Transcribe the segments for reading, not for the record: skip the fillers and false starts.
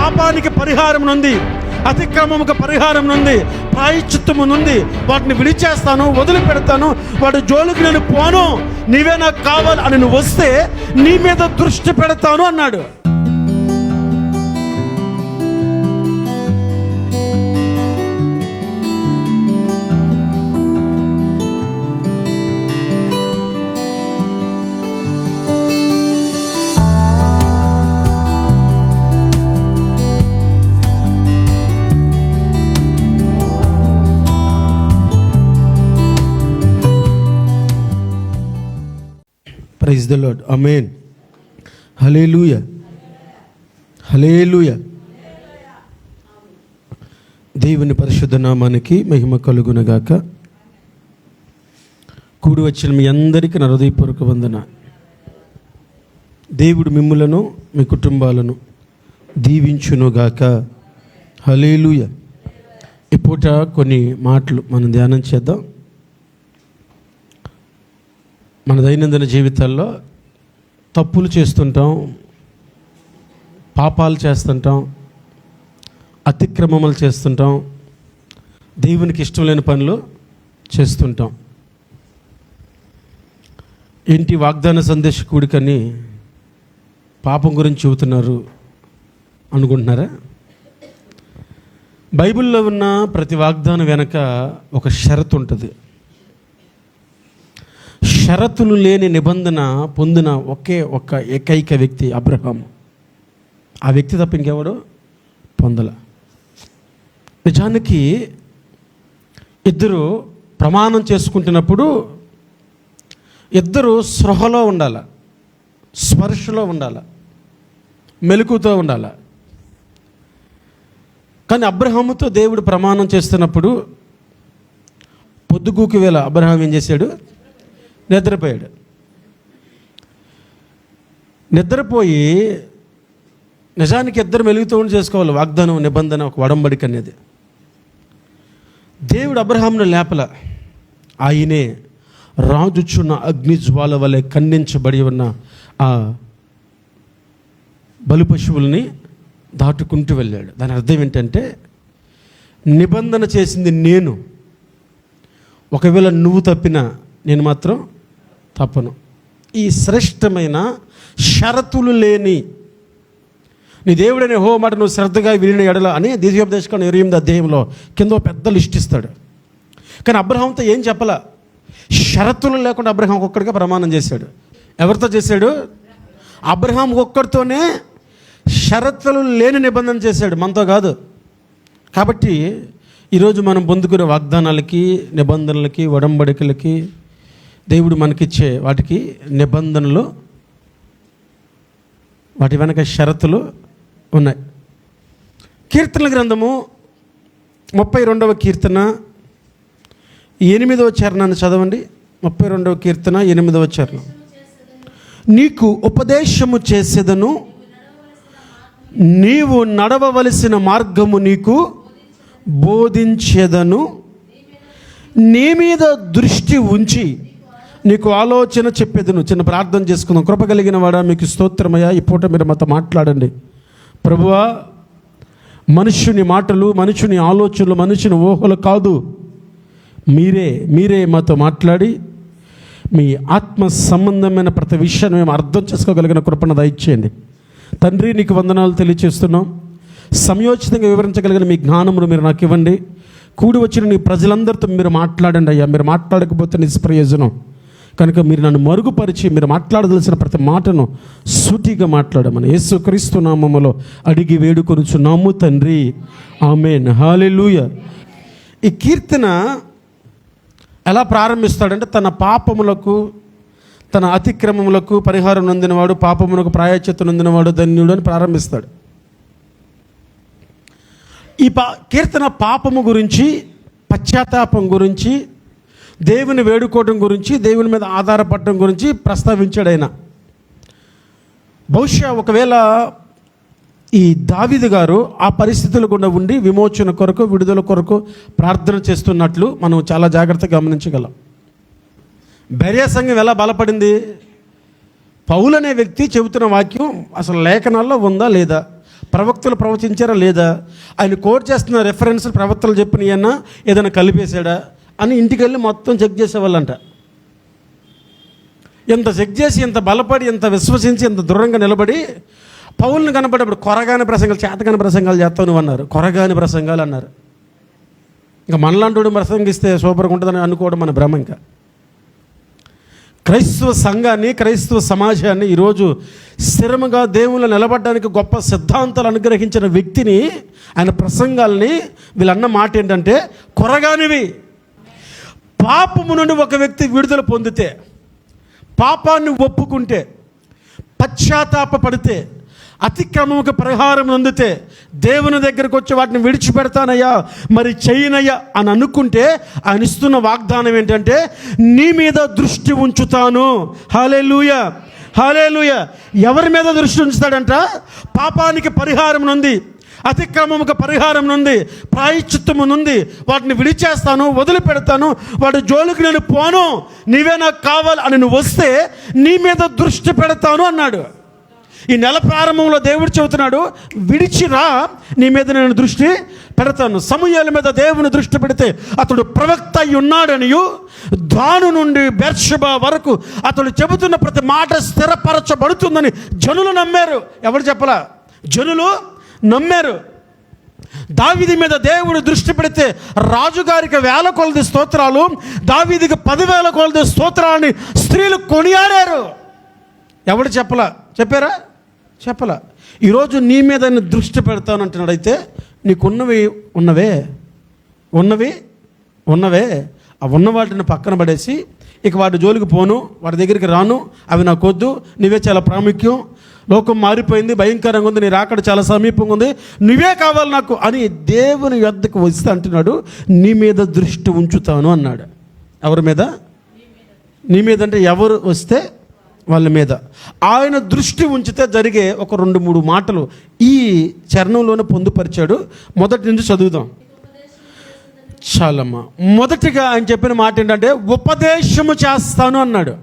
పాపానికి పరిహారం నుండి, అతిక్రమముకు పరిహారం నుండి, ప్రాయశ్చిత్తము నుండి వాటిని విడిచేస్తాను, వదిలిపెడతాను, వాటి జోలికి నేను పోను, నీవే నాకు కావాలి అని నువ్వు వస్తే నీ మీద దృష్టి పెడతాను అన్నాడు. Praise the Lord. Amen. Hallelujah, hallelujah. దేవుని పరిశుద్ధ నామానికి మహిమ కలుగునగాక. కూడి వచ్చిన మీ అందరికీ నా హృదయపూర్వక వందన. దేవుడు మిమ్ములను మీ కుటుంబాలను దీవించునుగాక. హల్లెలూయా. ఈ పూట కొన్ని మాటలు మనం ధ్యానం చేద్దాం. మన దైనందిన జీవితాల్లో తప్పులు చేస్తుంటాం, పాపాలు చేస్తుంటాం, అతిక్రమములు చేస్తుంటాం, దేవునికి ఇష్టం లేని పనులు చేస్తుంటాం. ఏంటి వాగ్దాన సందేశ కూడికని పాపం గురించి చెబుతున్నారు అనుకుంటున్నారా? బైబిల్లో ఉన్న ప్రతి వాగ్దానం వెనక ఒక షరతు ఉంటుంది. షరతులు లేని నిబంధన పొందిన ఏకైక వ్యక్తి అబ్రహాము. ఆ వ్యక్తి తప్ప ఇంకెవడు పొందల. నిజానికి ఇద్దరు ప్రమాణం చేసుకుంటున్నప్పుడు ఇద్దరు స్పృహలో ఉండాలి, స్పర్శలో ఉండాలి, మెలకుతో ఉండాలి. కానీ అబ్రహాముతో దేవుడు ప్రమాణం చేస్తున్నప్పుడు పొద్దుగూకి వేళ అబ్రహాం ఏం చేశాడు? నిద్రపోయాడు. నిద్రపోయి నిజానికి ఇద్దరు మెలుగుతూ చేసుకోవాలి. వాగ్దానం, నిబంధన, ఒక వడంబడిక అనేది. దేవుడు అబ్రహామును లేపల. ఆయనే రాజుచున్న అగ్నిజ్వాల వలె ఖండించబడి ఉన్న ఆ బలి పశువుల్ని దాటుకుంటూ వెళ్ళాడు. దాని అర్థం ఏంటంటే, నిబంధన చేసింది నేను, ఒకవేళ నువ్వు తప్పినా నేను మాత్రం తప్పను. ఈ శ్రేష్టమైన షరతులు లేని నీ దేవుడనే హో మాట నువ్వు శ్రద్ధగా విని ఎడల అని ద్వితీయోపదేశకాండం 28వ అధ్యాయంలో కింద పెద్ద లిస్ట్ ఇస్తాడు. కానీ అబ్రహాంతో ఏం చెప్పాల? షరతులు లేకుండా అబ్రహాం ఒక్కడిగా ప్రమాణం చేశాడు. ఎవరితో చేశాడు? అబ్రహాం ఒక్కడితోనే షరతులు లేని నిబంధన చేశాడు, మనతో కాదు. కాబట్టి ఈరోజు మనం పొందుకునే వాగ్దానాలకి, నిబంధనలకి, వడంబడికలకి, దేవుడు మనకిచ్చే వాటికి నిబంధనలు, వాటి వెనక షరతులు ఉన్నాయి. కీర్తనల గ్రంథము 32వ కీర్తన 8వ చరణాన్ని చదవండి. 32వ కీర్తన 8వ చరణం. నీకు ఉపదేశము చేసేదను, నీవు నడవవలసిన మార్గము నీకు బోధించేదను, నీ మీద దృష్టి ఉంచి నీకు ఆలోచన చెప్పేదను. చిన్న ప్రార్థన చేసుకుందాం. కృప కలిగిన వాడా, మీకు స్తోత్రమయ్యా. ఈ పూట మీరు మాతో మాట్లాడండి ప్రభువా. మనుష్యుని మాటలు, మనుషుని ఆలోచనలు, మనుషుని ఊహలు కాదు, మీరే మాతో మాట్లాడి మీ ఆత్మ సంబంధమైన ప్రతి విషయాన్ని మేము అర్థం చేసుకోగలిగిన కృపను దయచేయండి తండ్రి. నీకు వందనాలు తెలియచేస్తున్నాం. సమయోచితంగా వివరించగలిగిన మీ జ్ఞానమును మీరు నాకు ఇవ్వండి. కూడి వచ్చిన నీ ప్రజలందరితో మీరు మాట్లాడండి అయ్యా. మీరు మాట్లాడకపోతే నిష్ప్రయోజనం కనుక మీరు నన్ను మరుగుపరిచి మీరు మాట్లాడదలసిన ప్రతి మాటను సూటిగా మాట్లాడమని యేసుక్రీస్తు నామములో అడిగి వేడుకొనుచున్నాము తండ్రి. ఆమేన్. హల్లెలూయా. ఈ కీర్తన ఎలా ప్రారంభిస్తాడంటే, తన పాపములకు, తన అతిక్రమములకు పరిహారం నొందినవాడు, పాపములకు ప్రాయశ్చిత్తం నొందినవాడు ధన్యుడు అని ప్రారంభిస్తాడు. ఈ కీర్తన పాపము గురించి, పశ్చాత్తాపం గురించి, దేవుని వేడుకోవడం గురించి, దేవుని మీద ఆధారపడటం గురించి ప్రస్తావించాడు ఆయన. బహుశా ఒకవేళ ఈ దావీదు గారు ఆ పరిస్థితుల గుండా ఉండి విమోచన కొరకు, విడుదల కొరకు ప్రార్థన చేస్తున్నట్లు మనం చాలా జాగ్రత్తగా గమనించగలం. బెరియా సంఘం ఎలా బలపడింది? పౌలు అనే వ్యక్తి చెబుతున్న వాక్యం అసలు లేఖనాల్లో ఉందా లేదా? ప్రవక్తలు ప్రవచించారా లేదా, ఆయన కోట్ చేస్తున్న రెఫరెన్స్ ప్రవక్తలు చెప్పినయన్నా ఏదైనా కలిపేశాడా అని ఇంటికి వెళ్ళి మొత్తం చెక్ చేసేవాళ్ళంట. ఎంత చెక్ చేసి, ఎంత బలపడి, ఎంత విశ్వసించి, ఎంత దృఢంగా నిలబడి పౌలుని కనబడేప్పుడు కొరగాని ప్రసంగాలు, చేతగాని ప్రసంగాలు చేస్తావు నువ్వు అన్నారు. కొరగాని ప్రసంగాలు అన్నారు. ఇంకా మనలాంటి ప్రసంగిస్తే సూపర్గా ఉంటుందని అనుకోవడం మన భ్రమ. ఇంకా క్రైస్తవ సంఘాన్ని, క్రైస్తవ సమాజాన్ని ఈరోజు స్థిరముగా దేవుళ్ళు నిలబడడానికి గొప్ప సిద్ధాంతాలు అనుగ్రహించిన వ్యక్తిని, ఆయన ప్రసంగాల్ని వీళ్ళన్న మాట ఏంటంటే కొరగానివి. పాపము నుండి ఒక వ్యక్తి విడుదల పొందితే, పాపాన్ని ఒప్పుకుంటే, పశ్చాత్తాప పడితే, అతిక్రమముకు పరిహారం పొందితే, దేవుని దగ్గరకు వచ్చి వాటిని విడిచిపెడతానయ్యా, మరి చెయ్యనయ్యా అని అనుకుంటే ఆయన ఇస్తున్న వాగ్దానం ఏంటంటే నీ మీద దృష్టి ఉంచుతాను. హల్లెలూయా, హల్లెలూయా. ఎవరి మీద దృష్టి ఉంచుతాడంట? పాపానికి పరిహారం నుండి, అతిక్రమముకు పరిహారం నుండి, ప్రాయశ్చిత్తము నుండి వాటిని విడిచేస్తాను, వదిలిపెడతాను, వాటి జోలికి నేను పోను, నీవే నాకు కావాలి అని నువ్వు వస్తే నీ మీద దృష్టి పెడతాను అన్నాడు. ఈ నెల ప్రారంభంలో దేవుడు చెబుతున్నాడు, విడిచిరా, నీ మీద నేను దృష్టి పెడతాను. సమూయేలు మీద దేవుని దృష్టి పెడితే అతడు ప్రవక్త అయి ఉన్నాడనియు, దాను నుండి బెర్షెబా వరకు అతడు చెబుతున్న ప్రతి మాట స్థిరపరచబడుతుందని జనులు నమ్మారు. ఎవరు చెప్పలా? జనులు నమ్మారు. దావీదు మీద దేవుడు దృష్టి పెడితే రాజుగారికి 1000 కొలది స్తోత్రాలు, దావీదుకి 10,000 కొలది స్తోత్రాలని స్త్రీలు కొనియాడారు. ఎవడు చెప్పలా? చెప్పారా? చెప్పలా. ఈరోజు నీ మీద దృష్టి పెడతాను అంటున్నాడు. అయితే నీకున్నవి ఉన్నవే, ఆ ఉన్న వాటిని పక్కన పడేసి ఇక వాటి జోలికి పోను, వాటి దగ్గరికి రాను, అవి నాకు వద్దు, నువ్వే చాలా ప్రాముఖ్యం, లోకం మారిపోయింది, భయంకరంగా ఉంది, నీ రాకడ చాలా సమీపంగా ఉంది, నువ్వే కావాలి నాకు అని దేవుని యొద్దకు వస్తే అంటున్నాడు నీ మీద దృష్టి ఉంచుతాను అన్నాడు. ఎవరి మీద? నీ మీద అంటే ఎవరు వస్తే వాళ్ళ మీద ఆయన దృష్టి ఉంచితే జరిగే ఒక 2-3 మాటలు ఈ చరణంలోనే పొందుపరిచాడు. మొదటి నుంచి చదువుదాం. చాలమ్మా. మొదటిగా ఆయన చెప్పిన మాట ఏంటంటే ఉపదేశము చేస్తాను అన్నాడు.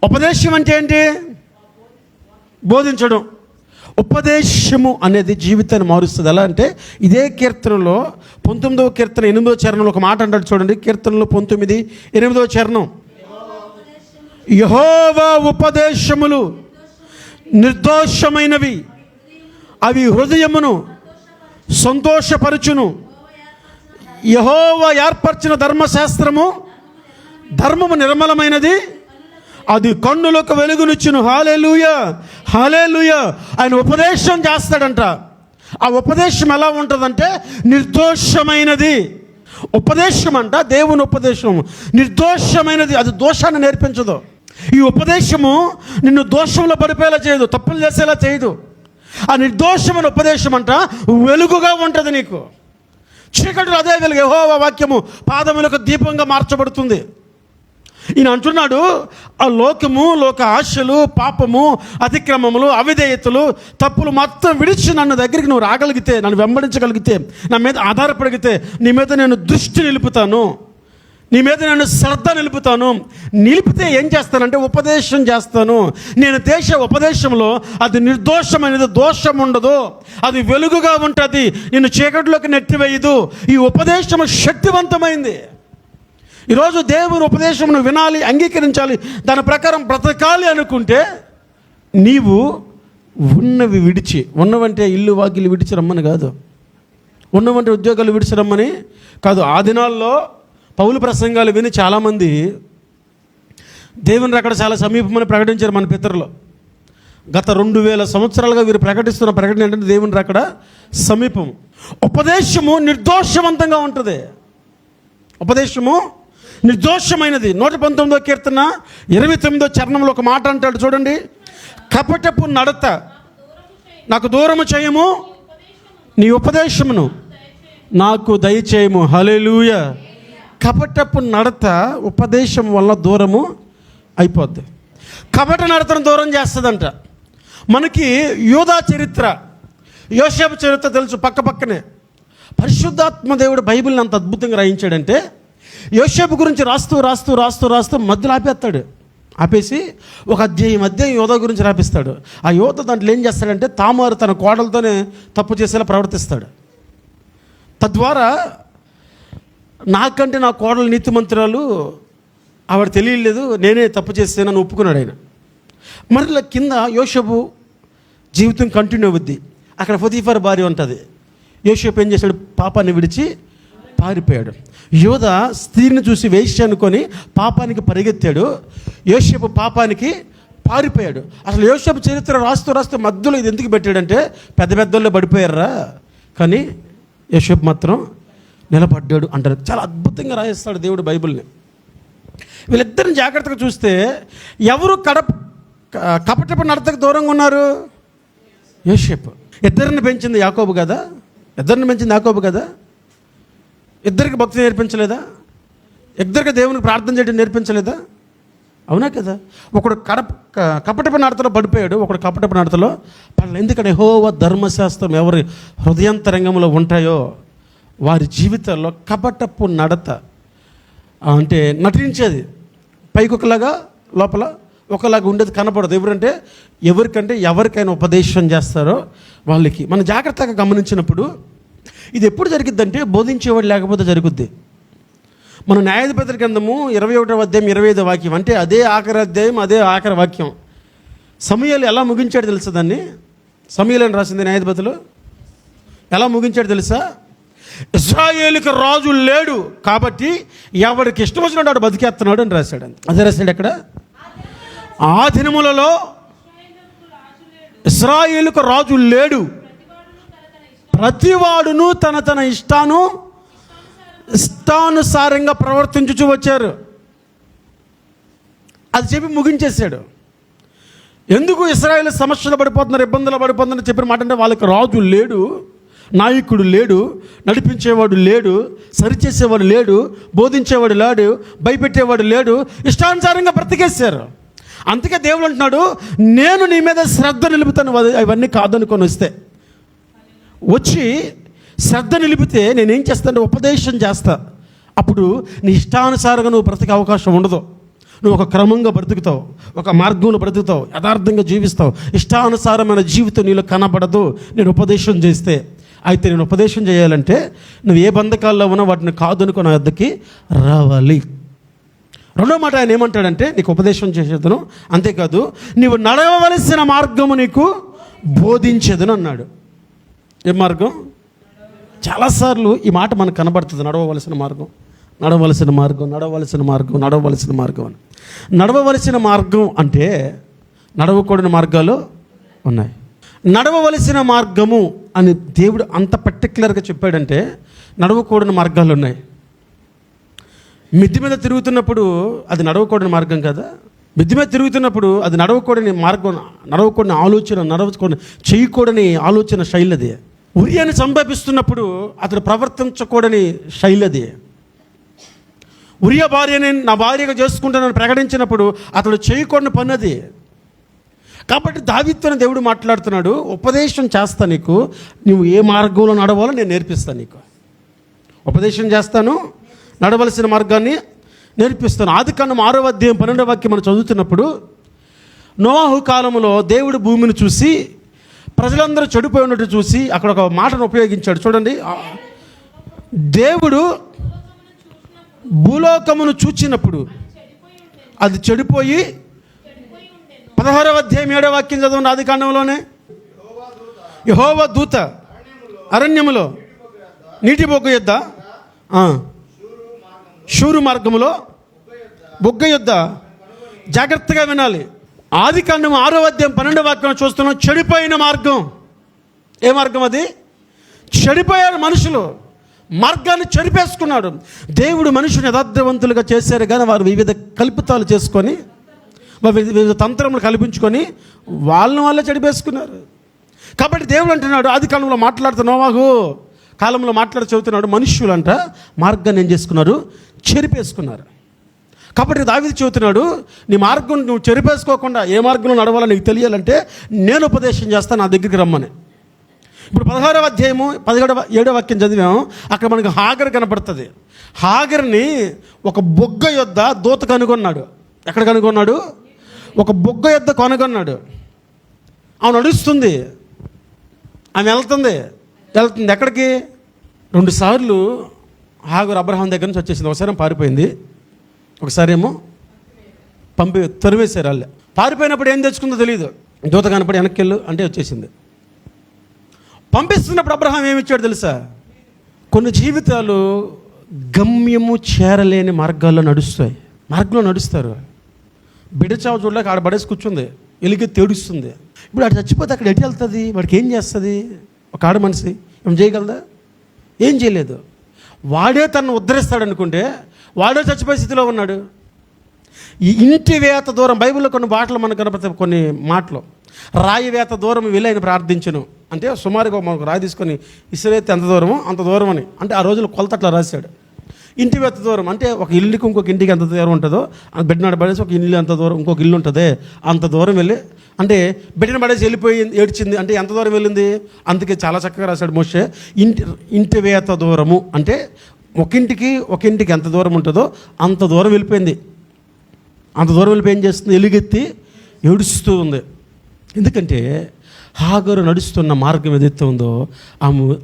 ఉపదేశం అంటే ఏంటి? బోధించడం. ఉపదేశము అనేది జీవితాన్ని మారుస్తుంది. ఎలా అంటే ఇదే కీర్తనలో 19వ కీర్తన 8వ చరణంలో ఒక మాట అంటాడు చూడండి. కీర్తనలో 19, 8వ చరణం, యెహోవా ఉపదేశములు నిర్దోషమైనవి, అవి హృదయమును సంతోషపరచును. యెహోవా ఏర్పరిచిన ధర్మశాస్త్రము, ధర్మము నిర్మలమైనది, అది కన్నులకు వెలుగునిచ్చును. హల్లెలూయా, హల్లెలూయా. ఆయన ఉపదేశం చేస్తాడంట. ఆ ఉపదేశం ఎలా ఉంటుందంటే నిర్దోషమైనది. ఉపదేశం అంట, దేవుని ఉపదేశం నిర్దోషమైనది, అది దోషాన్ని నేర్పించదు. ఈ ఉపదేశము నిన్ను దోషంలో పడిపోయేలా చేయదు, తప్పులు చేసేలా చేయదు. ఆ నిర్దోషమైన ఉపదేశం అంట వెలుగుగా ఉంటుంది నీకు. చీకటిలో అదే వెలుగు. యెహోవా వాక్యము పాదములకు దీపంగా మార్చబడుతుంది. ఈయన అంటున్నాడు ఆ లోకము, లోక ఆశలు, పాపము, అతిక్రమములు, అవిధేయతలు, తప్పులు మొత్తం విడిచి నన్ను దగ్గరికి నువ్వు రాగలిగితే, నన్ను వెంబడించగలిగితే, నా మీద ఆధారపడిగితే నీ మీద నేను దృష్టి నిలుపుతాను, నీ మీద నేను శ్రద్ధ నిలుపుతాను. నిలిపితే ఏం చేస్తానంటే ఉపదేశం చేస్తాను. నేను చేసే ఉపదేశంలో అది నిర్దోషమైనది, దోషం ఉండదు, అది వెలుగుగా ఉంటుంది, నిన్ను చీకటిలోకి నెట్టివేయదు. ఈ ఉపదేశం శక్తివంతమైంది. ఈరోజు దేవుని ఉపదేశం వినాలి, అంగీకరించాలి, దాని ప్రకారం బ్రతకాలి అనుకుంటే నీవు ఉన్నవి విడిచి, ఉన్నవంటే ఇల్లు వాకిలు విడిచి రమ్మని కాదు, ఉన్నవంటే ఉద్యోగాలు విడిచి రమ్మని కాదు. ఆ దినాల్లో పౌలు ప్రసంగాలు విని చాలామంది దేవుని రాకడ చాలా సమీపమని ప్రకటించారు మన పితరులు. గత 2000 సంవత్సరాలుగా వీరు ప్రకటిస్తున్న ప్రకటన ఏంటంటే దేవుని రాకడ సమీపం. ఉపదేశము నిర్దోషవంతంగా ఉంటుంది. ఉపదేశము నిర్దోషమైనది. 119వ కీర్తన 29వ చరణంలో ఒక మాట అంటాడు చూడండి. కపటపు నడత నాకు దూరము చేయము, నీ ఉపదేశమును నాకు దయచేయము. హల్లెలూయా. కపటపు నడత ఉపదేశం వల్ల దూరము అయిపోద్ది. కపట నడతను దూరం చేస్తుందంట. మనకి యూదా చరిత్ర, యోసేపు చరిత్ర తెలుసు, పక్కనే. పరిశుద్ధాత్మ దేవుడు బైబిల్ని అంత అద్భుతంగా రాయించాడంటే యోసేపు గురించి రాస్తూ మధ్యలో ఆపేస్తాడు. ఆపేసి ఒక అధ్యాయం యోధ గురించి రాపిస్తాడు. ఆ యోధ దాంట్లో ఏం చేస్తాడంటే తామారు తన కోడలతోనే తప్పు చేసేలా ప్రవర్తిస్తాడు. తద్వారా నాకంటే నా కోడలు నీతిమంతురాలు, ఆవిడ తెలియలేదు, నేనే తప్పు చేస్తానని ఒప్పుకున్నాడు ఆయన. మరలా కింద యోసేపు జీవితం కంటిన్యూ అవుద్ది. అక్కడ పొతీఫర్ భార్య ఉంటుంది. యోసేపు ఏం చేశాడు? పాపాన్ని విడిచి పారిపోయాడు. యోధ స్త్రీని చూసి వేశ్య అనుకొని పాపానికి పరిగెత్తాడు. యోసేపు పాపానికి పారిపోయాడు. అసలు యోసేపు చరిత్ర రాస్తూ మధ్యలో ఇది ఎందుకు పెట్టాడంటే పెద్ద పెద్దోళ్ళే పడిపోయారా, కానీ యోసేపు మాత్రం నిలబడ్డాడు అంటారు. చాలా అద్భుతంగా రాయిస్తాడు దేవుడు బైబిల్ని. వీళ్ళిద్దరిని జాగ్రత్తగా చూస్తే ఎవరు కపటపు నడతకు దూరంగా ఉన్నారు? యోసేపు. ఇద్దరిని పెంచింది యాకోబు కదా, ఇద్దరికి భక్తి నేర్పించలేదా? ఇద్దరికి దేవునికి ప్రార్థన చేయడం నేర్పించలేదా? అవునా కదా? ఒకడు కపటపు నడతలో పడిపోయాడు, ఒకడు కపటపు నడతలో పడలేదు. ఎందుకంటే యెహోవా ధర్మశాస్త్రం ఎవరి హృదయాంతరంగంలో ఉంటాయో వారి జీవితాల్లో కపటపు నడత అంటే నటించేది పైకి ఒకలాగా లోపల ఒకలాగా ఉండేది కనపడదు. ఎవరికైనా ఉపదేశం చేస్తారో వాళ్ళకి. మనం జాగ్రత్తగా గమనించినప్పుడు ఇది ఎప్పుడు జరిగిద్దంటే బోధించేవాడు లేకపోతే జరుగుద్ది. మన న్యాయాధిపతుల గ్రంథము 21వ అధ్యాయం 25వ వాక్యం, అంటే అదే ఆఖరి అధ్యాయం, అదే ఆఖరి వాక్యం. సమూయేలు ఎలా ముగించాడు తెలుసా? దాన్ని సమూయేలు అని రాసింది. న్యాయాధిపతులు ఎలా ముగించాడు తెలుసా? ఇశ్రాయేలుకి రాజు లేడు కాబట్టి ఎవరికి ఇష్టం వచ్చినట్టు వాడు బతికేస్తున్నాడు అని రాశాడు. అదే రాశాడు ఎక్కడ? ఆ దినములలో ఇశ్రాయేలుకు రాజు లేడు, ప్రతివాడును తన ఇష్టానుసారంగా ప్రవర్తించుచూ వచ్చారు. అది చెప్పి ముగించేశాడు. ఎందుకు ఇశ్రాయేలు సమస్యలు పడిపోతున్నారు, ఇబ్బందులు పడిపోతున్నారు చెప్పిన మాట అంటే వాళ్ళకి రాజు లేడు, నాయకుడు లేడు, నడిపించేవాడు లేడు, సరిచేసేవాడు లేడు, బోధించేవాడు లేడు, భయపెట్టేవాడు లేడు, ఇష్టానుసారంగా బ్రతికేశారు. అందుకే దేవుడు అంటున్నాడు, నేను నీ మీద శ్రద్ధ నిలుపుతాను. అవన్నీ కాదనుకొని వచ్చి శ్రద్ధ నిలిపితే నేనేం చేస్తానంటే ఉపదేశం చేస్తా. అప్పుడు నీ ఇష్టానుసారంగా నువ్వు బ్రతికే అవకాశం ఉండదు. నువ్వు ఒక క్రమంగా బ్రతుకుతావు, ఒక మార్గంలో బ్రతుకుతావు, యథార్థంగా జీవిస్తావు. ఇష్టానుసారమైన జీవితం నీలో కనబడదు నేను ఉపదేశం చేస్తే. అయితే నేను ఉపదేశం చేయాలంటే నువ్వు ఏ బంధకాల్లో ఉన్నా వాటిని కాదనుకో నా వద్దకి రావాలి. రెండో మాట ఆయన ఏమంటాడంటే నీకు ఉపదేశం చేసేదను, అంతేకాదు నీవు నడవవలసిన మార్గము నీకు బోధించేదను అన్నాడు. ఏ మార్గం? చాలాసార్లు ఈ మాట మనకు కనబడుతుంది, నడవవలసిన మార్గం అని. నడవవలసిన మార్గం అంటే నడవకూడని మార్గాలు ఉన్నాయి. నడవవలసిన మార్గము అని దేవుడు అంత పర్టికులర్గా చెప్పాడంటే నడవకూడని మార్గాలు ఉన్నాయి. మిద్ది మీద తిరుగుతున్నప్పుడు అది నడవకూడని మార్గం కదా. మిద్ది మీద తిరుగుతున్నప్పుడు అది నడవకూడని మార్గం, నడవకూడని ఆలోచన, చేయకూడని ఆలోచన శైలి అది. ఉరియాని సంభాపిస్తున్నప్పుడు అతడు ప్రవర్తించకూడని శైలి అది. ఉరియా భార్యని నా భార్యగా చేసుకుంటానని ప్రకటించినప్పుడు అతడు చేయకూడని పని అది. కాబట్టి దావీదుతో దేవుడు మాట్లాడుతున్నాడు, ఉపదేశం చేస్తా నీకు, నువ్వు ఏ మార్గంలో నడవాలో నేను నేర్పిస్తాను. నీకు ఉపదేశం చేస్తాను, నడవలసిన మార్గాన్ని నేర్పిస్తాను. ఆదికాండం 6వ అధ్యాయం 12వ వాక్యం మనం చదువుతున్నప్పుడు, నోవాహు కాలంలో దేవుడు భూమిని చూసి ప్రజలందరూ చెడిపోయి ఉన్నట్టు చూసి అక్కడ ఒక మాటను ఉపయోగించాడు. చూడండి, దేవుడు భూలోకమును చూచినప్పుడు అది చెడిపోయి 16వ అధ్యాయం 7వ వాక్యం చదవండి. ఆదికాండంలోనే యెహోవా దూత అరణ్యములో నీటి బొగ్గ యొద్ద, షూరు మార్గములో బొగ్గ యొద్ద, జాగ్రత్తగా వినాలి. ఆదికాండం 6వ అధ్యాయం 12వ వాక్యం చూస్తున్నాం. చెడిపోయిన మార్గం. ఏ మార్గం అది? చెడిపోయారు మనుషులు, మార్గాన్ని చెడిపేసుకున్నాడు. దేవుడు మనుషుని యథార్థవంతులుగా చేశారు కానీ వారు వివిధ కల్పితాలు చేసుకొని, వివిధ తంత్రములు కల్పించుకొని వాళ్ళే చెడిపేసుకున్నారు. కాబట్టి దేవుడు అంటున్నాడు, ఆది కాలంలో నోవాహు కాలంలో చెబుతున్నాడు, మనుష్యులంట మార్గాన్ని ఏం చేసుకున్నారు? చెరిపేసుకున్నారు. కాబట్టి దావీదు చెబుతున్నాడు, నీ మార్గం నువ్వు చెరిపేసుకోకుండా ఏ మార్గంలో నడవాలో నీకు తెలియాలంటే నేను ఉపదేశం చేస్తాను, నా దగ్గరికి రమ్మని. ఇప్పుడు 16వ అధ్యాయము 7వ వాక్యం చదివాము. అక్కడ మనకు హాగర్ కనపడుతుంది. హాగర్ని ఒక బొగ్గ యొద్ద దూత కనుగొన్నాడు. ఎక్కడ కనుగొన్నాడు? ఒక బొగ్గ యొద్ద కొనగొన్నాడు. ఆమె నడుస్తుంది, ఆమె వెళ్తుంది ఎక్కడికి? 2 సార్లు హాగరు అబ్రహాం దగ్గర నుంచి వచ్చేసింది. ఒకసారి పారిపోయింది, ఒకసారి ఏమో తరివేశారు వాళ్ళు. పారిపోయినప్పుడు ఏం తెచ్చుకుందో తెలియదు. దూత కనపడి వెనక్కి వెళ్ళు అంటే వచ్చేసింది. పంపిస్తున్నప్పుడు అబ్రహాం ఏమిచ్చాడు తెలుసా? కొన్ని జీవితాలు గమ్యము చేరలేని మార్గాల్లో నడుస్తాయి. మార్గంలో నడుస్తారు. బిడచావు చూడలేక ఆడ పడేసి కూర్చుంది, ఎలిగి తేడుస్తుంది. ఇప్పుడు ఆడ చచ్చిపోతే అక్కడ ఎటు వెళ్తుంది? వాడికి ఏం చేస్తుంది? ఒక ఆడ మనిషి ఏం చేయగలదా? ఏం చేయలేదు. వాడే తనను ఉద్ధరిస్తాడు అనుకుంటే వాడే చచ్చిపోయే స్థితిలో ఉన్నాడు. ఈ ఇంటి వేత దూరం, బైబిల్లో కొన్ని మాటలు మనకు కనపడతాయి. కొన్ని మాటలు, రాయి వేత దూరం వీలైన ప్రార్థించను అంటే సుమారుగా మనకు రాయి తీసుకొని ఇసురైతే ఎంత దూరమో అంత దూరం అని, అంటే ఆ రోజులు కొలత అట్లా రాశాడు. ఇంటి వేత దూరం అంటే ఒక ఇల్లుకి ఇంకొక ఇంటికి ఎంత దూరం ఉంటుందో, బిడ్డను పడేసి ఒక ఇల్లు ఎంత దూరం, ఇంకొక ఇల్లు ఉంటుంది అంత దూరం వెళ్ళి, అంటే బిడ్డను పడేసి వెళ్ళిపోయి ఏడ్చింది అంటే ఎంత దూరం వెళ్ళింది. అందుకే చాలా చక్కగా రాశాడు మోషే. ఇంటి వేత దూరము అంటే ఒక ఇంటికి ఎంత దూరం ఉంటుందో అంత దూరం వెళ్ళిపోయింది. అంత దూరం వెళ్ళిపోయి ఏం చేస్తుంది? ఎలుగెత్తి ఏడుస్తూ ఉంది. ఎందుకంటే హాగరు నడుస్తున్న మార్గం ఏదైతే ఉందో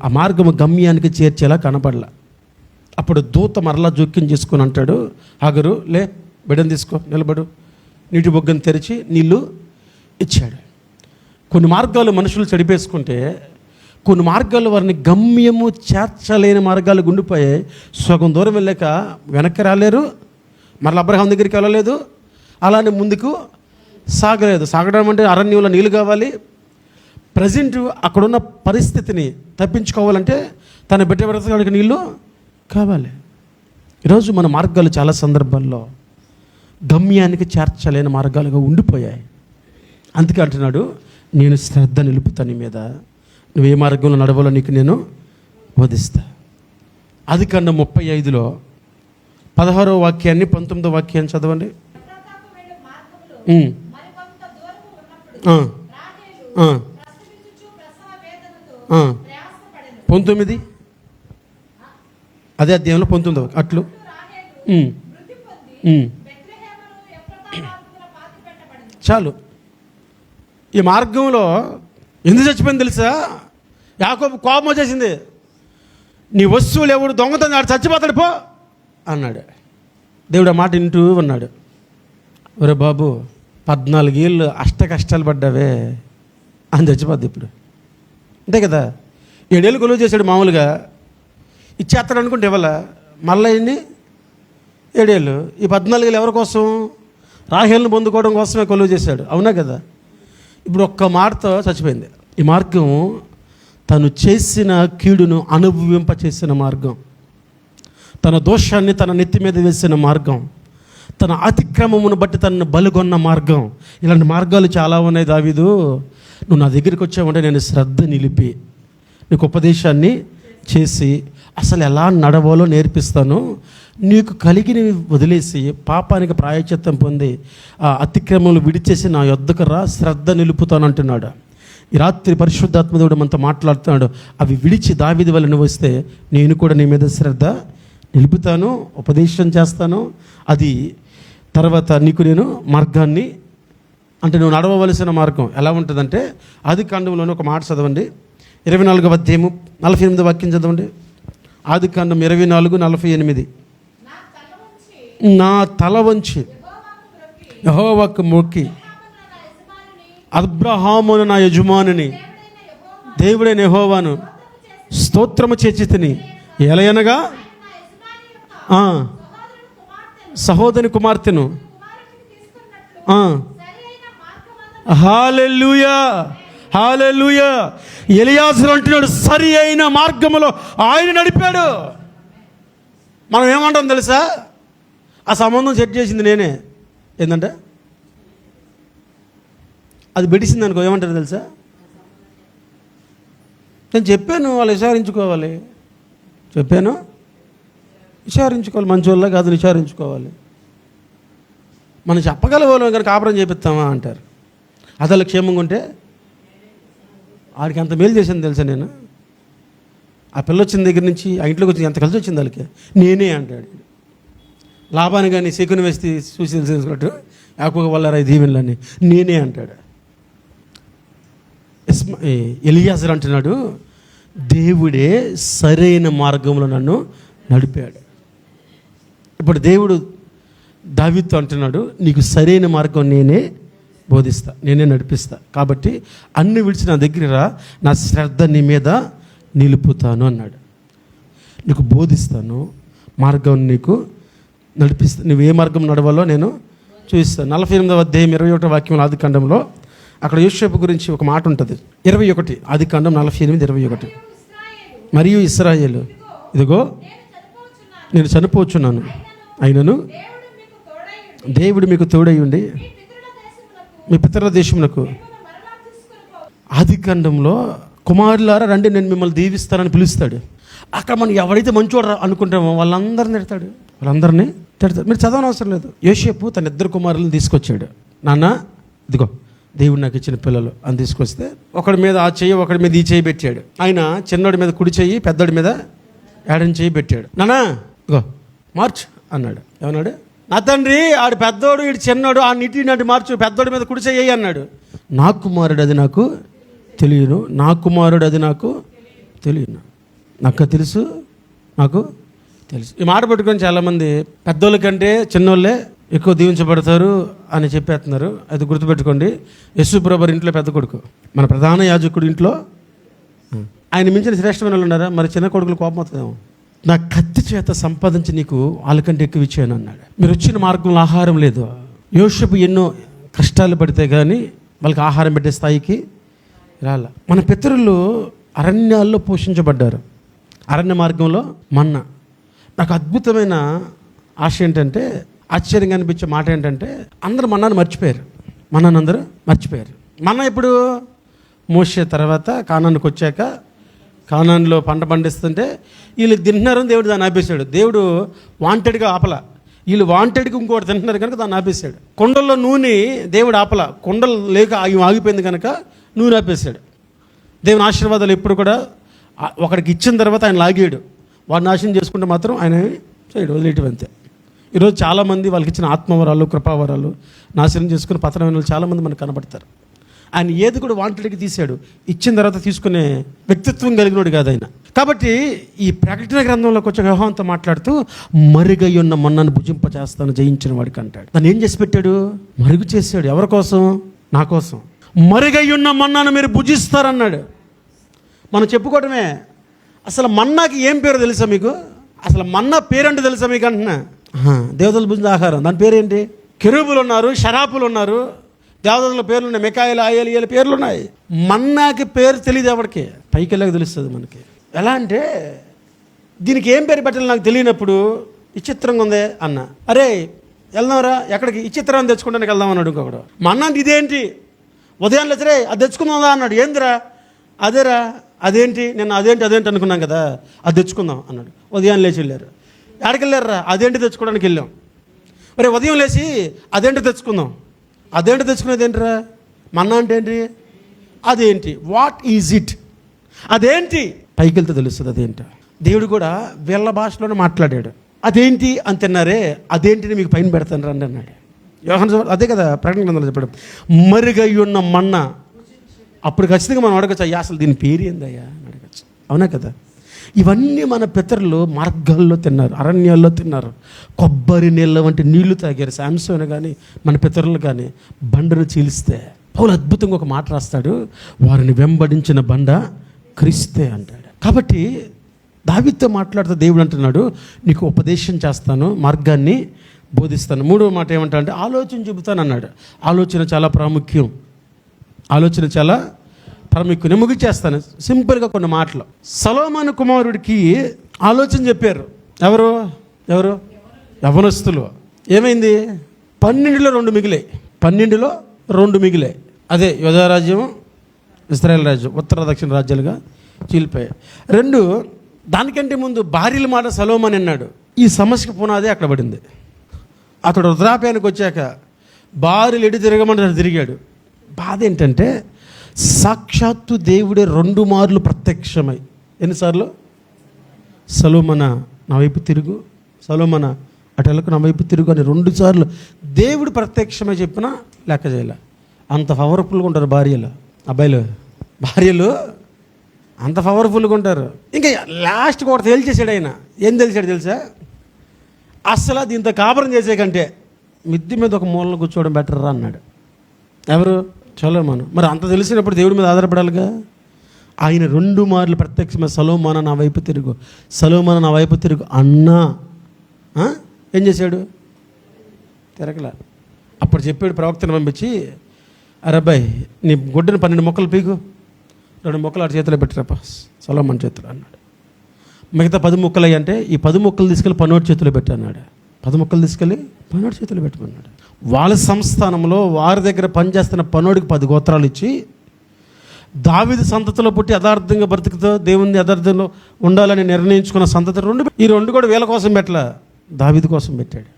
ఆ మార్గము గమ్యానికి చేర్చేలా కనపడలా. అప్పుడు దూత మరలా జోక్యం చేసుకొని అంటాడు, హాగరు లే, బిడ్డను తీసుకో, నిలబడు. నీటి బొగ్గను తెరిచి నీళ్ళు ఇచ్చాడు. కొన్ని మార్గాలు మనుషులు చెడిపేసుకుంటే కొన్ని మార్గాలు వారిని గమ్యము చేర్చలేని మార్గాలు గుండిపోయాయి. సగం దూరం వెళ్ళాక వెనక్కి రాలేరు, మరలా అబ్రహాం దగ్గరికి వెళ్ళలేదు, అలానే ముందుకు సాగడం అంటే అరణ్యంలో నీళ్ళు కావాలి. ప్రజెంట్ అక్కడున్న పరిస్థితిని తప్పించుకోవాలంటే తన బిడ్డ బ్రతకడానికి నీళ్ళు కావాలి. ఈరోజు మన మార్గాలు చాలా సందర్భాల్లో గమ్యానికి చేర్చలేని మార్గాలుగా ఉండిపోయాయి. అందుకే అంటున్నాడు, నేను శ్రద్ధ నిలుపుతాను నీ మీద, నువ్వు ఏ మార్గంలో నడవాలో నీకు నేను బోధిస్తా. ఆదికాండం 35లో 16వ వాక్యాన్ని 19వ వాక్యాన్ని చదవండి. 19 అదే అధ్యాయంలో 19 అట్లు చాలు. ఈ మార్గంలో ఎందుకు చచ్చిపోయింది తెలుసా? యాకోబు కోపం వచ్చేసింది. నీ వస్తువులు ఎవడు దొంగతనం ఆడు చచ్చిపోతాడు పో అన్నాడు. దేవుడు ఆ మాట వింటూ ఉన్నాడు. ఒరే బాబు, 14 ఏళ్ళు అష్ట కష్టాలు పడ్డావే అని చచ్చిపోద్ది ఇప్పుడు, అంతే కదా. 7 ఏళ్ళు కొలువు చేశాడు మామూలుగా, ఇచ్చేస్తాడు అనుకుంటే ఇవ్వాల, మళ్ళీ ఇన్ని 7 ఏళ్ళు. ఈ 14 ఏళ్ళు ఎవరి కోసం? రాహేల్ని పొందుకోవడం కోసమే కొలువు చేశాడు, అవునా కదా. ఇప్పుడు ఒక్క మాటతో చచ్చిపోయింది. ఈ మార్గం తను చేసిన కీడును అనుభవింప చేసిన మార్గం, తన దోషాన్ని తన నెత్తి మీద వేసిన మార్గం, తన అతిక్రమమును బట్టి తనను బలుగొన్న మార్గం. ఇలాంటి మార్గాలు చాలా ఉన్నాయి. దావీదు, నువ్వు నా దగ్గరికి వచ్చావంటే నేను శ్రద్ధ నిలిపి నీకు ఉపదేశాన్ని చేసి అసలు ఎలా నడవాలో నేర్పిస్తాను. నీకు కలిగిన వదిలేసి పాపానికి ప్రాయశ్చిత్తం పొంది ఆ అతిక్రమములు విడిచేసి నా యొద్దకు రా, శ్రద్ధ నిలుపుతాను అంటున్నాడు. ఈ రాత్రి పరిశుద్ధాత్మ దేవుడు మనతో మాట్లాడుతున్నాడు. అవి విడిచి దావీదు వలె నువ్వు వస్తే నేను కూడా నీ మీద శ్రద్ధ నిలుపుతాను, ఉపదేశం చేస్తాను. అది తర్వాత నీకు నేను మార్గాన్ని, అంటే నువ్వు నడవవలసిన మార్గం ఎలా ఉంటుందంటే, ఆదికాండంలోనే ఒక మాట చదవండి, 24వ అధ్యాయము 48వ వాక్యం చదవండి. ఆదికాండం 24:48. నా తల వంచి యెహోవాకు మొక్కి అబ్రహామును నా యజమానిని దేవుడైన యెహోవాను స్తోత్రము చేచితిని. ఎలయనగా సహోదరి కుమార్తెను. హల్లెలూయా, హల్లెలూయా. ఎలియాజరు అంటున్నాడు, సరి అయిన మార్గములో ఆయన నడిపాడు. మనం ఏమంటాం తెలుసా? ఆ సంబంధం సెట్ చేసింది నేనే. ఏంటంటే అది పెట్టించింది అనుకో, ఏమంటారు తెలుసా? నేను చెప్పాను, వాళ్ళు విచారించుకోవాలి. చెప్పాను, విచారించుకోవాలి. మంచోళ్ళ కాదు, విచారించుకోవాలి. మనం చెప్పగలవాళ్ళం కానీ కాపురం చేపిస్తామా అంటారు. అసలు క్షేమంగా ఉంటే ఆడికి అంత మేలు చేసింది తెలుసా నేను. ఆ పిల్ల వచ్చిన దగ్గర నుంచి ఆ ఇంట్లోకి వచ్చి ఎంత కలిసి వచ్చింది వాళ్ళకి నేనే అంటాడు. లాభాన్ని కానీ శకుని వేస్తే చూసి తెలుసుకున్నట్టు యాకోబు వల్ల దీవెనలని నేనే అంటాడు. ఎలియాజరు అంటున్నాడు, దేవుడే సరైన మార్గంలో నన్ను నడిపాడు. ఇప్పుడు దేవుడు దావీదుతో అంటున్నాడు, నీకు సరైన మార్గం నేనే బోధిస్తా, నేనే నడిపిస్తా, కాబట్టి అన్ని విడిచి నా దగ్గర రా, నా శ్రద్ధ నీ మీద నిలుపుతాను అన్నాడు. నీకు బోధిస్తాను, మార్గం నీకు నడిపిస్తా, నువ్వు ఏ మార్గం నడవాలో నేను చూపిస్తాను. 48వ అధ్యాయం 21వ వాక్యం ఆదికాండంలో అక్కడ యోసేపు గురించి ఒక మాట ఉంటుంది. 21 ఆదికాండం 48:21. మరియు ఇశ్రాయేలు, ఇదిగో నేను చనిపోచున్నాను, అయినను దేవుడు మీకు తోడై ఉండి మీ పితరుల దేశమునకు. ఆదికాండంలో కుమారులారా రండి నేను మిమ్మల్ని దీవిస్తానని పిలుస్తాడు. అక్కడ మనం ఎవరైతే మంచోడు అనుకుంటామో వాళ్ళందరినీ తిడతాడు, వాళ్ళందరినీ తిడతాడు. మీరు చదవని అవసరం లేదు. యోసేపు తన 2 కుమారులను తీసుకొచ్చాడు. నాన్న ఇదిగో దేవుడు నాకు ఇచ్చిన పిల్లలు అని తీసుకొస్తే ఒకడి మీద ఆ చెయ్యి, ఒకడి మీద ఈ చెయ్యి పెట్టాడు. ఆయన చిన్నోడి మీద కుడి చెయ్యి, పెద్దోడి మీద ఏడని చెయ్యి పెట్టాడు. నానా ఇగో మార్చ్ అన్నాడు. ఏమన్నాడు? నా తండ్రి ఆడు పెద్దోడు, ఇటు చిన్నోడు, ఆ నీటి నాటి మార్చు, పెద్దోడి మీద కుడి చెయ్యి అన్నాడు. నా కుమారుడు అది నాకు తెలియను, నా కుమారుడు అది నాకు తెలియను, నాకు తెలుసు, నాకు తెలుసు. ఈ మాట పట్టుకొని చాలామంది పెద్దోళ్ళ కంటే చిన్నోళ్ళే ఎక్కువ దీవించబడతారు అని చెప్పేస్తున్నారు. అది గుర్తుపెట్టుకోండి. యేసుప్రభు ఇంట్లో పెద్ద కొడుకు, మన ప్రధాన యాజకుడు ఇంట్లో ఆయన మించిన శ్రేష్టమైన వాళ్ళు ఉన్నారా? మరి చిన్న కొడుకులు కోపం అవుతుందేమో. నా కత్తి చేత సంపాదించి నీకు వాళ్ళకంటే ఎక్కువ ఇచ్చాను అన్నాడు. మీరు వచ్చిన మార్గంలో ఆహారం లేదు. యోసేపు ఎన్నో కష్టాలు పడితే కానీ వాళ్ళకి ఆహారం పెట్టే స్థాయికి రాల. మన పితరులు అరణ్యాల్లో పోషించబడ్డారు, అరణ్య మార్గంలో మన్నా. నాకు అద్భుతమైన ఆశ ఏంటంటే, ఆశ్చర్యంగా అనిపించే మాట ఏంటంటే, అందరూ మన్నాను మర్చిపోయారు. మన్నాను అందరూ మర్చిపోయారు. మన్నా ఇప్పుడు మోషే తర్వాత కానానికి వచ్చాక, కానాన్లో పంట పండిస్తుంటే వీళ్ళు తింటున్నారని దేవుడు దాన్ని ఆపేశాడు. దేవుడు వాంటెడ్గా ఆపల, వీళ్ళు వాంటెడ్గా ఇంకోటి తింటున్నారు కనుక దాన్ని ఆపేశాడు. కొండల్లో నూనె దేవుడు ఆపల, కొండలు లేక ఆగిపోయింది కనుక నూనె ఆపేశాడు. దేవుని ఆశీర్వాదాలు ఎప్పుడు కూడా ఒకడికి ఇచ్చిన తర్వాత ఆయన లాగాడు, వాడు నాశనం చేసుకుంటే మాత్రం ఆయన చేయడు, వదిలేయటం అంతే. ఈరోజు చాలామంది వాళ్ళకి ఇచ్చిన ఆత్మవరాలు, కృపావరాలు నాశనం చేసుకుని పతనమైన వాళ్ళు చాలామంది మనకు కనబడతారు. ఆయన ఏది కూడా వాంటెడ్కి తీశాడు, ఇచ్చిన తర్వాత తీసుకునే వ్యక్తిత్వం కలిగినోడు కాదు ఆయన. కాబట్టి ఈ ప్రకటన గ్రంథంలోకి వచ్చే యోహానుతో మాట్లాడుతూ మరుగై ఉన్న మన్నాను భుజింప చేస్తాను జయించిన వాడికి అంటాడు. దాన్ని ఏం చేసి పెట్టాడు? మరుగు చేశాడు. ఎవరి కోసం? నా కోసం. మరుగై ఉన్న మన్నాను మీరు భుజిస్తారన్నాడు. మనం చెప్పుకోవడమే. అసలు మన్నాకి ఏం పేరు తెలుసా మీకు? అసలు మన్నా పేరంటే తెలుసా మీకు అంటున్నా? దేవతలు భుజించే ఆహారం, దాని పేరేంటి? కెరూబులు ఉన్నారు, షరాపులు ఉన్నారు, దేవతల పేర్లు ఉన్నాయి, మికాయలు, ఆయలు, ఏలు పేర్లు ఉన్నాయి. మన్నాకి పేరు తెలియదు ఎవరికి, పైకి వెళ్ళక తెలుస్తుంది మనకి. ఎలా అంటే దీనికి ఏం పేరు పెట్టాలి నాకు తెలియనప్పుడు విచిత్రంగా ఉంది అన్న. అరే వెళ్దాంరా, ఎక్కడికి? ఈ చిత్రాన్ని తెచ్చుకోవడానికి వెళ్దాం అన్నాడు ఇంకొకడు. మన్నా అంటే ఇదేంటి? ఉదయం లేచరే అది తెచ్చుకుందాం అన్నాడు. ఏందిరా? అదేరా. అదేంటి? నేను అదేంటి అనుకున్నాం కదా, అది తెచ్చుకుందాం అన్నాడు. ఉదయం లేచి వెళ్ళారు. ఎక్కడికి వెళ్ళారా? అదేంటి తెచ్చుకోవడానికి వెళ్ళాం. మరి ఉదయం లేచి అదేంటి తెచ్చుకుందాం. అదేంటి తెచ్చుకునేది ఏంటిరా? మన్నా అంటే ఏంటి? అదేంటి? What is it? అదేంటి? పైకి వెళ్తే తెలుస్తుంది అదేంటి. దేవుడు కూడా వీళ్ళ భాషలోనే మాట్లాడాడు. అదేంటి అని తిన్నారే, అదేంటిని మీకు పైన పెడతాను రండి అన్నాడు. యోహాను అదే కదా ప్రకటన గ్రంథంలో చెప్పడం, మరుగై ఉన్న మన్నా. అప్పుడు ఖచ్చితంగా మనం అడగచ్చు, అయ్యా అసలు దీని పేరు ఏందయ్యా అని అడగచ్చు. అవునా కదా? ఇవన్నీ మన పితరులు మార్గాల్లో తిన్నారు, అరణ్యాల్లో తిన్నారు, కొబ్బరి నీళ్ళ వంటి నీళ్లు తాగారు. శాంసోన్ కానీ మన పితరులు కానీ బండను చీలిస్తే, పౌలు అద్భుతంగా ఒక మాట రాస్తాడు, వారిని వెంబడించిన బండ క్రీస్తే అంటాడు. కాబట్టి దావీదుతో మాట్లాడుతూ దేవుడు అంటున్నాడు, నీకు ఉపదేశం చేస్తాను, మార్గాన్ని బోధిస్తాను. మూడవ మాట ఏమంటా అంటే ఆలోచన చెబుతాను అన్నాడు. ఆలోచన చాలా ప్రాముఖ్యం. నేను ముగిచేస్తాను సింపుల్గా కొన్ని మాటలు. సొలొమోను కుమారుడికి ఆలోచన చెప్పారు. ఎవరు? యవ్వనస్తులు. ఏమైంది? 12లో 2 మిగిలాయి. 12లో 2 మిగిలాయి. అదే యూదా రాజ్యం, ఇశ్రాయేల్ రాజ్యం ఉత్తర దక్షిణ రాజ్యాలుగా చీలిపోయాయి. 2 దానికంటే ముందు భార్యల మాట సొలొమోను అన్నాడు. ఈ సమస్యకు పునాదే అక్కడ పడింది. అతడు వృద్ధాప్యానికి వచ్చాక భార్యలు ఎటు తిరగమంటే తిరిగాడు. బాధ ఏంటంటే సాక్షాత్తు దేవుడే 2 మార్లు ప్రత్యక్షమై, ఎన్నిసార్లు? సొలొమోనా నా వైపు తిరుగు, సొలొమోనా అటు వెళ్ళకు నా వైపు తిరుగు అని 2 సార్లు దేవుడు ప్రత్యక్షమే చెప్పినా లెక్క చేయలే. అంత పవర్ఫుల్గా ఉంటారు అబ్బాయిలు భార్యలు అంత పవర్ఫుల్గా ఉంటారు. ఇంకా లాస్ట్కి ఒకటి తేల్చేసాడు ఆయన. ఏం తెలిసాడు తెలుసా? అస్సలు దీంతో కాపురం చేసే కంటే మిద్ది మీద ఒక మూలను కూర్చోవడం బెటర్ రా అన్నాడు. ఎవరు? సొలొమోను. మరి అంత తెలిసినప్పుడు దేవుడి మీద ఆధారపడాలిగా. ఆయన 2 మార్లు ప్రత్యక్షమైన సొలొమోను నా వైపు తిరుగు, సొలొమోను నా వైపు తిరుగు అన్నా ఏం చేశాడు? తిరగల. అప్పుడు చెప్పాడు ప్రవక్తను పంపించి, అరే అబ్బాయి నీ గుడ్డని 12 మొక్కలు పీకు, 2 మొక్కలు ఆడి చేతిలో పెట్టిరప్ప సొలొమోను చేతిలో అన్నాడు. మిగతా 10 మొక్కలు అయ్యి అంటే ఈ 10 మొక్కలు తీసుకెళ్ళి పనోడి చేతిలో పెట్టి అన్నాడు. 10 మొక్కలు తీసుకెళ్ళి పనోడి చేతిలో పెట్టమన్నాడు. వాళ్ళ సంస్థానంలో వారి దగ్గర పనిచేస్తున్న పనోడికి 10 గోత్రాలు ఇచ్చి, దావీదు సంతతిలో పుట్టి యథార్థంగా బ్రతుకుతో దేవుని యథార్థంలో ఉండాలని నిర్ణయించుకున్న సంతతి 2, ఈ 2 కూడా వీళ్ళ కోసం పెట్టలే, దావీదు కోసం పెట్టాడు.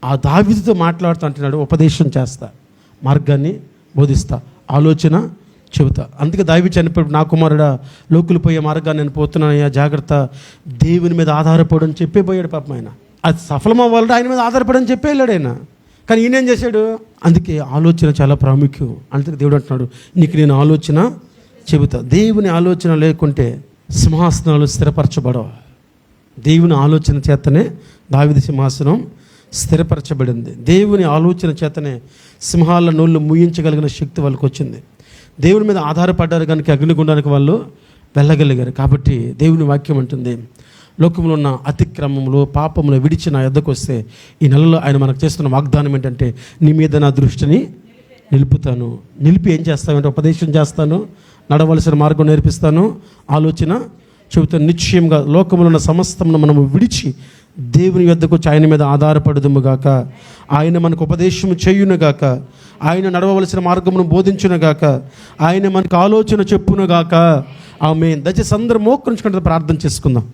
ఆ దావీదుతో మాట్లాడుతూ అంటున్నాడు, ఉపదేశం చేస్తా, మార్గాన్ని బోధిస్తా, ఆలోచన చెబుతా. అందుకే దావీదు చనిపోయాడు, నా కుమారుడా లోకులు పోయే మార్గాన్ని నేను పోతున్నానయ్యా, జాగ్రత్త, దేవుని మీద ఆధారపడని చెప్పే పోయాడు పాపం ఆయన. అది సఫలమవ్వాలంటే ఆయన మీద ఆధారపడని చెప్పే వెళ్ళాడు ఆయన. కానీ ఈయన ఏం చేశాడు? అందుకే ఆలోచన చాలా ప్రాముఖ్యం. అందుకే దేవుడు అంటున్నాడు, నీకు నేను ఆలోచన చెబుతా. దేవుని ఆలోచన లేకుంటే సింహాసనాలు స్థిరపరచబడవు. దేవుని ఆలోచన చేతనే దావీదు సింహాసనం స్థిరపరచబడింది. దేవుని ఆలోచన చేతనే సింహాల నోళ్ళు ముయించగలిగిన శక్తి వాళ్ళకి వచ్చింది. దేవుని మీద ఆధారపడ్డారు కనుక అగ్నిగుండానికి వాళ్ళు వెళ్ళగలిగారు. కాబట్టి దేవుని వాక్యం అంటుంది, లోకంలో ఉన్న అతిక్రమంలో పాపంలో విడిచి నా యొద్దకు వస్తే ఈ నెలలో ఆయన మనకు చేస్తున్న వాగ్దానం ఏంటంటే, నీ మీద నా దృష్టిని నిలుపుతాను. నిలిపి ఏం చేస్తానంటే ఉపదేశం చేస్తాను, నడవలసిన మార్గం నేర్పిస్తాను, ఆలోచన చెబుతాను. నిశ్చయంగా లోకంలో ఉన్న సమస్తమును మనము విడిచి దేవుని యొద్దకు వచ్చి ఆయన మీద ఆధారపడదుముగాక, ఆయన మనకు ఉపదేశము చేయునుగాక, ఆయన నడవవలసిన మార్గమును బోధించునుగాక, ఆయన మనకు ఆలోచన చెప్పునుగాక. ఆమేన్. దయచేసి అందరూ మోకరించుకుంటే ప్రార్థన చేసుకుందాం.